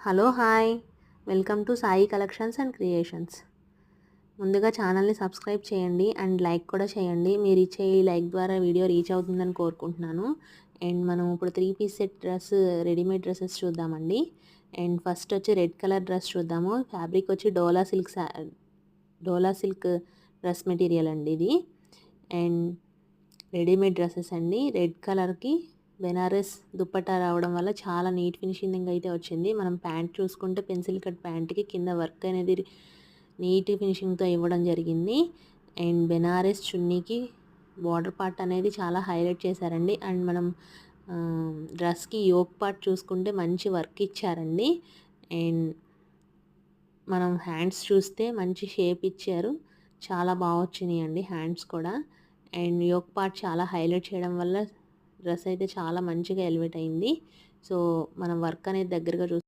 Hello hi welcome to Sai collections and creations. ముందుగా ఛానల్ని subscribe చేయండి అండ్ లైక్ కూడా చేయండి. మీరు ఇచ్చే ఈ లైక్ ద్వారా వీడియో రీచ్ అవుతుందని కోరుకుంటున్నాను. అండ్ మనం ఇప్పుడు 3 piece set dress readymade dresses చూద్దామండి. అండ్ ఫస్ట్ వచ్చి రెడ్ కలర్ డ్రెస్ చూద్దాము. ఫ్యాబ్రిక్ వచ్చి డోలా సిల్క్ డ్రెస్ మెటీరియల్ అండి ఇది. అండ్ రెడీమేడ్ డ్రెస్సెస్ అండి. రెడ్ కలర్కి బెనారస్ దుప్పట్టా రావడం వల్ల చాలా నీట్ ఫినిషింగ్ అయితే వచ్చింది. మనం ప్యాంట్ చూసుకుంటే పెన్సిల్ కట్ ప్యాంట్కి కింద వర్క్ అనేది నీట్ ఫినిషింగ్తో ఇవ్వడం జరిగింది. అండ్ బెనారస్ చున్నీకి బార్డర్ పార్ట్ అనేది చాలా హైలైట్ చేశారండి. అండ్ మనం డ్రెస్కి యోక్ పార్ట్ చూసుకుంటే మంచి వర్క్ ఇచ్చారండి. అండ్ మనం హ్యాండ్స్ చూస్తే మంచి షేప్ ఇచ్చారు. చాలా బాగా వచ్చినాయి అండి హ్యాండ్స్ కూడా. అండ్ యోక్ పార్ట్ చాలా హైలైట్ చేయడం వల్ల డ్రెస్ అయితే చాలా మంచిగా ఎలివేట్ అయింది. సో మనం వర్క్ అనేది దగ్గరగా